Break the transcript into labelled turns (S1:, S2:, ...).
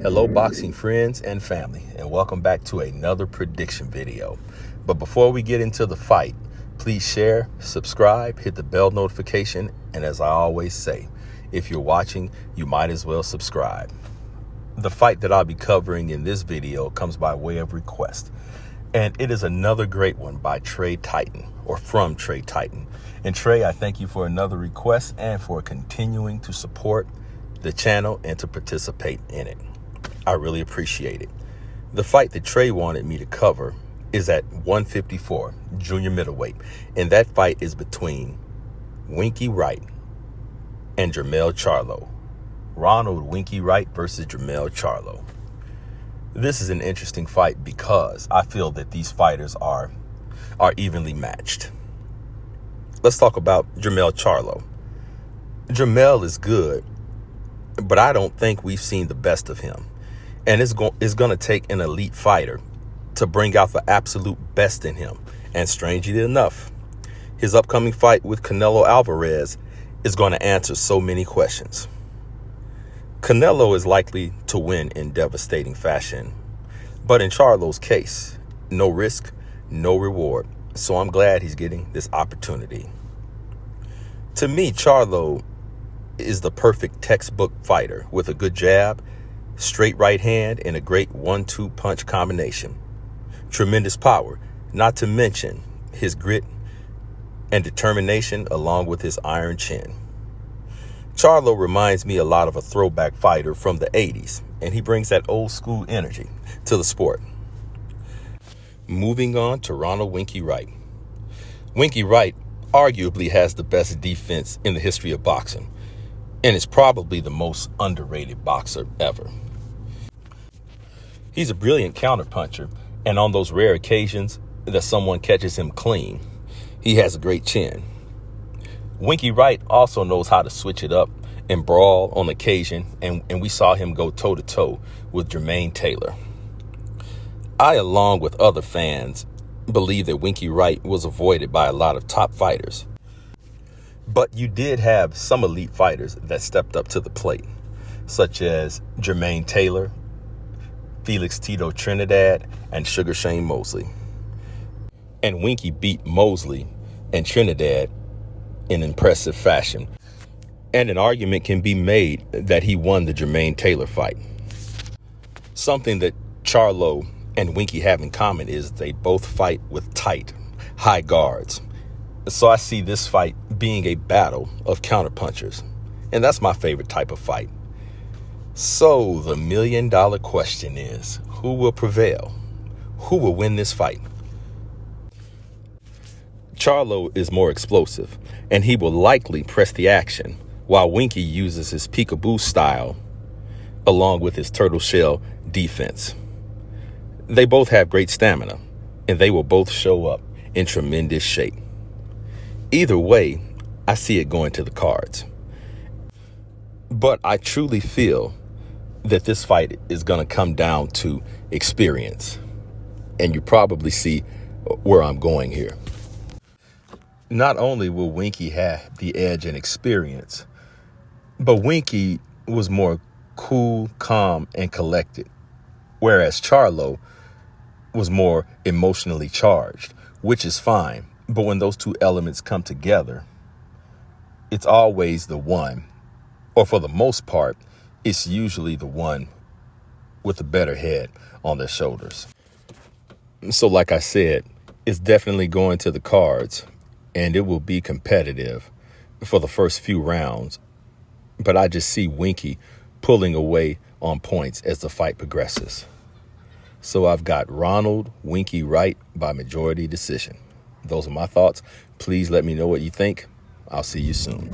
S1: Hello boxing friends and family, and welcome back to another prediction video. But before we get into the fight, please share, subscribe, hit the bell notification, and as I always say, if you're watching, you might as well subscribe. The fight that I'll be covering in this video comes by way of request, and it is another great one by Trey Titan, or from Trey Titan. And Trey, I thank you for another request and for continuing to support the channel and to participate in it. I really appreciate it. The fight that Trey wanted me to cover is at 154, junior middleweight, and that fight is between Winky Wright and Jermell Charlo. Ronald Winky Wright versus Jermell Charlo. This is an interesting fight because I feel that these fighters are evenly matched. Let's talk about Jermell Charlo. Jermell is good, but I don't think we've seen the best of him. And it's going to take an elite fighter to bring out the absolute best in him. And strangely enough, his upcoming fight with Canelo Alvarez is going to answer so many questions. Canelo is likely to win in devastating fashion, but in Charlo's case, no risk, no reward. So I'm glad he's getting this opportunity. To me, Charlo is the perfect textbook fighter with a good jab, straight right hand, and a great 1-2 punch combination. Tremendous power, not to mention his grit and determination along with his iron chin. Charlo reminds me a lot of a throwback fighter from the 80s, and he brings that old school energy to the sport. Moving on to Ronald Winky Wright. Winky Wright arguably has the best defense in the history of boxing, and is probably the most underrated boxer ever. He's a brilliant counterpuncher, and on those rare occasions that someone catches him clean, he has a great chin. Winky Wright also knows how to switch it up and brawl on occasion, and we saw him go toe-to-toe with Jermaine Taylor. I, along with other fans, believe that Winky Wright was avoided by a lot of top fighters. But you did have some elite fighters that stepped up to the plate, such as Jermaine Taylor, Felix Tito Trinidad, and Sugar Shane Mosley. And Winky beat Mosley and Trinidad in impressive fashion. And an argument can be made that he won the Jermaine Taylor fight. Something that Charlo and Winky have in common is they both fight with tight, high guards. So I see this fight being a battle of counterpunchers. And that's my favorite type of fight. So the million-dollar question is, who will prevail? Who will win this fight? Charlo is more explosive, and he will likely press the action, while Winky uses his peekaboo style along with his turtle shell defense. They both have great stamina, and they will both show up in tremendous shape. Either way, I see it going to the cards. But I truly feel that this fight is going to come down to experience. And you probably see where I'm going here. Not only will Winky have the edge in experience, but Winky was more cool, calm, and collected, whereas Charlo was more emotionally charged, which is fine. But when those two elements come together, it's always the one, or for the most part, it's usually the one with the better head on their shoulders. So like I said, it's definitely going to the cards, and it will be competitive for the first few rounds. But I just see Winky pulling away on points as the fight progresses. So I've got Ronald Winky Wright by majority decision. Those are my thoughts. Please let me know what you think. I'll see you soon.